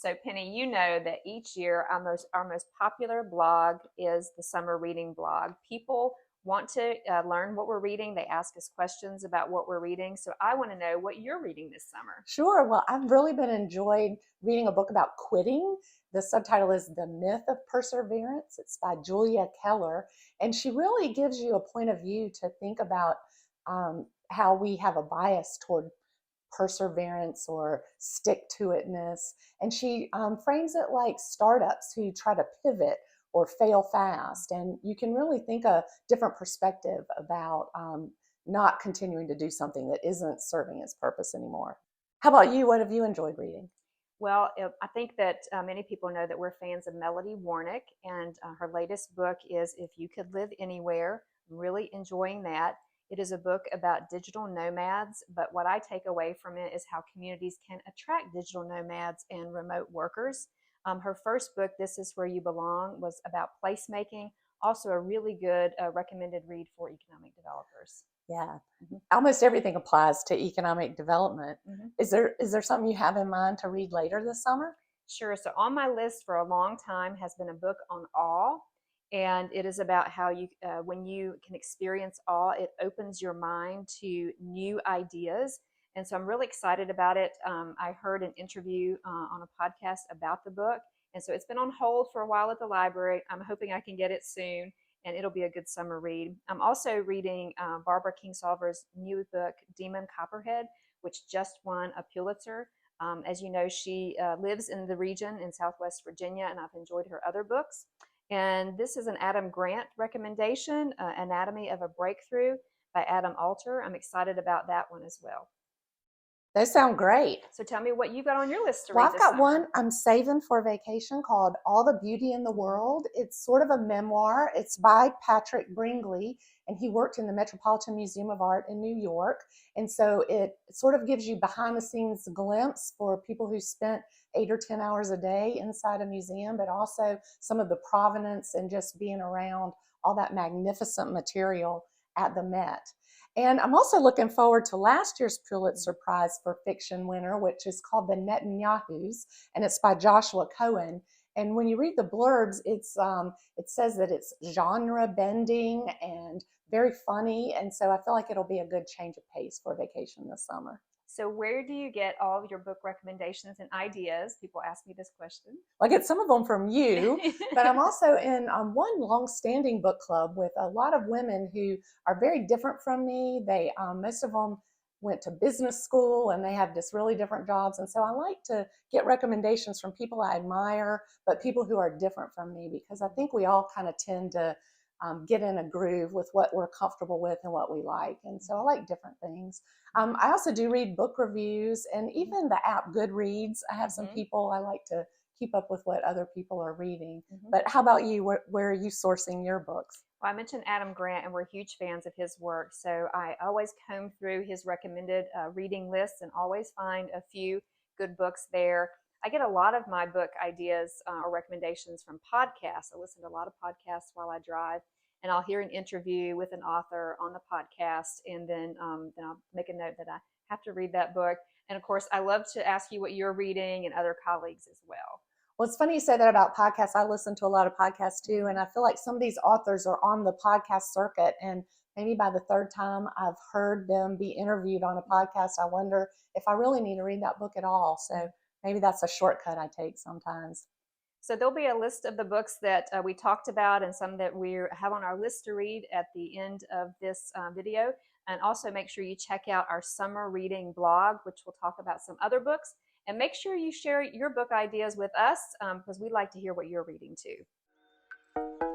So Penny, you know that each year our most popular blog is the summer reading blog. People want to learn what we're reading. They ask us questions about what we're reading. So I want to know what you're reading this summer. Sure. Well, I've really been enjoying reading a book about quitting. The subtitle is The Myth of Perseverance. It's by Julia Keller, and she really gives you a point of view to think about how we have a bias toward perseverance or stick to itness. And she frames it like startups who try to pivot or fail fast. And you can really think a different perspective about not continuing to do something that isn't serving its purpose anymore. How about you? What have you enjoyed reading? Well, I think that many people know that we're fans of Melody Warnick, and her latest book is If You Could Live Anywhere. I'm really enjoying that. It is a book about digital nomads, but what I take away from it is how communities can attract digital nomads and remote workers. Her first book, This Is Where You Belong, was about placemaking, also a really good recommended read for economic developers. Yeah, Mhm. almost everything applies to economic development. Mhm. Is there something you have in mind to read later this summer? Sure. So on my list for a long time has been a book on awe, and it is about how when you can experience awe, it opens your mind to new ideas. And so I'm really excited about it. I heard an interview on a podcast about the book, and so it's been on hold for a while at the library. I'm hoping I can get it soon, and it'll be a good summer read. I'm also reading Barbara Kingsolver's new book, Demon Copperhead, which just won a Pulitzer. As you know, she lives in the region in Southwest Virginia, and I've enjoyed her other books. And this is an Adam Grant recommendation, Anatomy of a Breakthrough by Adam Alter. I'm excited about that one as well. Those sound great. So tell me what you got on your list to Well, read I've this got one summer. I'm saving for vacation called All the Beauty in the World. It's sort of a memoir. It's by Patrick Bringley, and he worked in the Metropolitan Museum of Art in New York. And so it sort of gives you behind the scenes glimpse for people who spent 8 or 10 hours a day inside a museum, but also some of the provenance and just being around all that magnificent material at the Met. And I'm also looking forward to last year's Pulitzer Prize for Fiction winner, which is called The Netanyahus, and it's by Joshua Cohen. And when you read the blurbs, it says that it's genre bending and very funny, and so I feel like it'll be a good change of pace for vacation this summer. So, where do you get all of your book recommendations and ideas? People ask me this question. I get some of them from you, but I'm also in one long-standing book club with a lot of women who are very different from me. They most of them went to business school and they have just really different jobs, and so I like to get recommendations from people I admire, but people who are different from me, because I think we all kind of tend to get in a groove with what we're comfortable with and what we like, and so I like different things. I also do read book reviews and even the app Goodreads. I have some Mm-hmm. people I like to keep up with what other people are reading. Mm-hmm. But how about you? Where are you sourcing your books? Well, I mentioned Adam Grant, and we're huge fans of his work. So I always comb through his recommended reading lists and always find a few good books there. I get a lot of my book ideas or recommendations from podcasts. I listen to a lot of podcasts while I drive, and I'll hear an interview with an author on the podcast, and then I'll make a note that I have to read that book. And of course, I love to ask you what you're reading and other colleagues as well. Well, it's funny you say that about podcasts. I listen to a lot of podcasts too, and I feel like some of these authors are on the podcast circuit, and maybe by the third time I've heard them be interviewed on a podcast, I wonder if I really need to read that book at all. So maybe that's a shortcut I take sometimes. So there'll be a list of the books that we talked about and some that we have on our list to read at the end of this video. And also make sure you check out our summer reading blog, which will talk about some other books. And make sure you share your book ideas with us because we'd like to hear what you're reading too.